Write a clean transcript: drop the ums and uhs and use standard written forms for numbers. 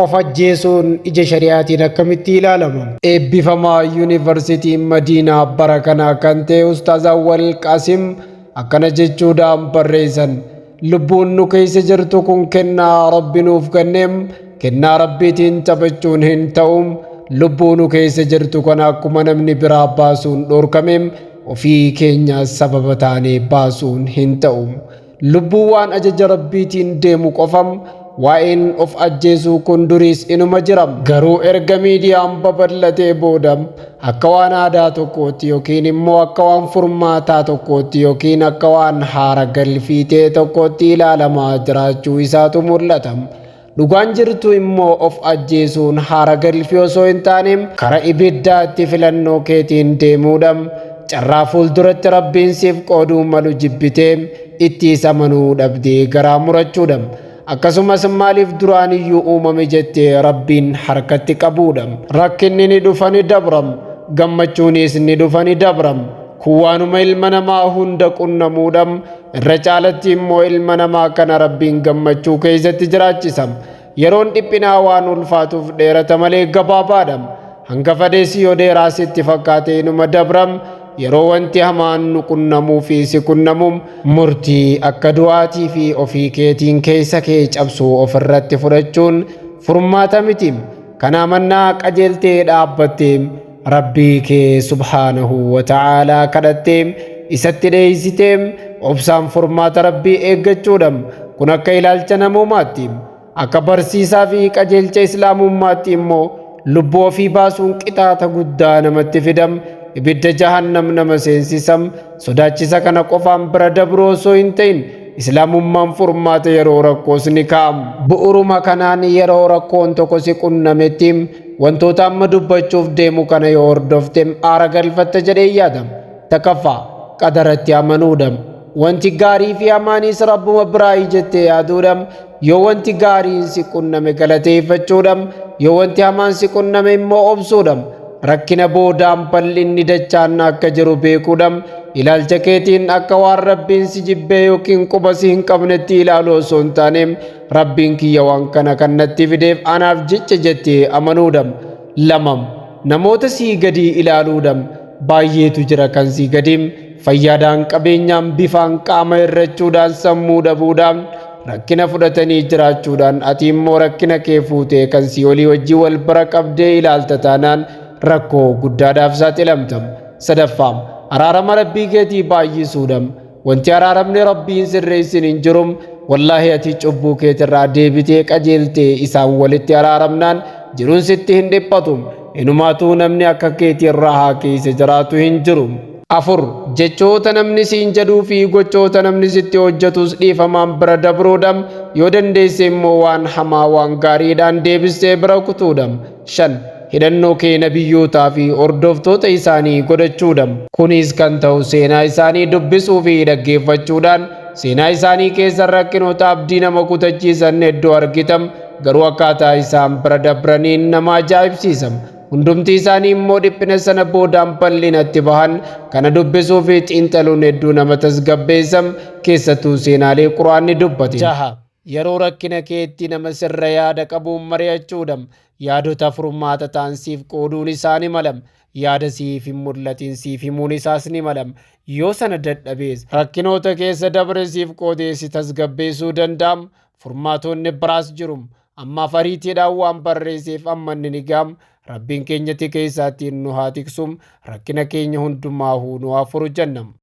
Of ajjeesuun ija shari'aatiin akkamitti ilaalama? Eebbifamaa yuunivarsiitii Madiinaa bara kanaa kan ta'e Ustaaz Awwal Qaasim akkana jechuudhaan barreessan. Lubbuun nu keessa jirtu kun kennaa Rabbi nuuf kenneem, kennaa Rabbiitiin taphachuun hin ta'uum. Lubbuu nu keessa jirtu kana akkuma namni biraa baasuun dhorkameem ofii keenya sababa taanee baasuun hin ta'uum. Lubbuu waan ajaja Rabbiitiin deemu qofam. Waa'een of ajjeesuu kun duriis inuma jiram, garuu erga miidiyaan babal'atee boodam akka waan aadaa tokkootti yookiin immoo akka waan furmaataa tokkootti yookiin akka waan haara galfii ta'e tokkootti ilaalamaa jiraachuu isaatu mul'ata. Dhugaan jirtu immoo of ajjeesuun haara galfii osoo hin taaneem kara ibiddaatti filannoo keetiin deemuudhaan carraa fuulduratti Rabbiin siif qooduu malu jibbitee itti isa amanuu dhabdee garaa murachuudhaan. Akkasumas maaliif duraaniyyuu uumame jettee Rabbiin harkatti qabuudha. Rakkinni ni dhufa ni dabram, gammachuunis ni dhufa ni dabram. Kun waanuma ilma namaa hunda qunnamuudhaan irra caalatti immoo ilma namaa kana Rabbiin gammachuu keessatti jiraachisa. Yeroon dhiphinaa waan ulfaatuuf dheerata malee gabaabaadha. Hanga fedhees yoo dheeraa sitti fakkaate inuma dabram. Yeroo wanti hamaan nu qunnamuu fi si qunnamuun murtii akka du'aatii fi ofii keetiin keessa kee cabsuu ofirratti fudhachuun furmaata miti. Kana mannaa qajeeltee dhaabbattee Rabbii kee subhaanahu wa ta'aalaa kadhattee isatti dheeysitee obsaan furmaata Rabbii eeggachuudhaan kun akka ilaalcha namoomaatti, akka barsiisaa fi qajeelcha islaamummaatti immoo lubbuu ofii baasuun qixaata guddaa namatti fidam. Ibidda jahannam nama seensisam. Sodaachisa kana qofaan bira dabroo osoo hin ta'in islaamummaan furmaata yeroo rakkoos ni kaa'am. Bu'uruma kanaan yeroo rakkoon tokko si qunnametti wantoota amma dubbachuuf deemu kana yoo hordofte aara galfatta jedhee yaadam. Takaffaa qadaratti amanuudham. Wanti gaarii fi hamaanis Rabbuma biraa jettee yaaduudham. Yoo wanti gaariin si qunname galateeffachuudham, yoo wanti hamaan si qunname immoo obsuudham. Rakkina boodaan bal'inni dachaan akka jiru beekuudhaan ilaalcha keetiin akka waan Rabbiin si jibbee yookiin quba si hin qabnetti ilaaluu osoo hin taaneem Rabbiin kiyya waan kana kan natti fideef anaaf jecha jettee amanuudhaan. Lamam namoota sii gadii ilaaluudhaan. Baay'eetu jira kan sii gadiim fayyaadhaan qabeenyaan bifaan qaama irrachuudhaan sammuu dhabuudhaan rakkina fudhatanii jiraachuudhaan ati immoo rakkina kee fuutee kan sii olii wajjii wal bira qabdee ilaalta taanaan rakkoo guddaadhaaf saaxilamtam. Sadaffaa araarama Rabbii keetii baay'isuudhaan. Wanti araaramni Rabbiin sirreessin hin jirum. Wallaahi ati cubbuu keetirraa deebitee qajeeltee isaan walitti araaramnaan jiruun sitti hin dhiphatu. Inumaatuu namni akka keetirraa haa keessa jiraatu hin jiru. Afur jechoota namni siin jedhuu fi gochoota namni sitti hojjetus dhiifamaan bira dabruudhaan yoo dandeesse immoo waan hamaa waan gaariidhaan deebistee bira kutuudhaan. Shan hidhannoo kee nabiyyootaa fi hordoftoota isaanii godhachuudhaan. Kunis kan ta'u seenaa isaanii dubbisuu fi dhaggeeffachuudhaan. Seenaa isaanii keessa rakkinoota abdii nama kutachiisan hedduu argitam, garuu akkaataa isaan bira dabraniin nama ajaa'ibsiisam. Hundumti isaanii immoo dhiphina sana boodaan bal'inatti bahan kana dubbisuu fi xiinxaluun hedduu nama tasgabbeessam, keessattuu seenaalee Quraanni dubbate. Jaha yeroo rakkina keetti nama sirra yaada qabuun mari'achuudhaan yaadota furmaata ta'an siif qooduun isaani malam. Yaada siif hin mul'atin siif himuun isaas ni malam. Yoo sana dadhabees rakkinoota keessa dabre siif qoodee si tasgabbeessuu danda'am. Furmaatonni biraas jirum. Ammaaf ariitiidhaan waan barreesseef ammanni ni gaam. Rabbiin keenyatti keessatti nu haa tiksum. Rakkina keenya hundumaa nu haa furu jennam.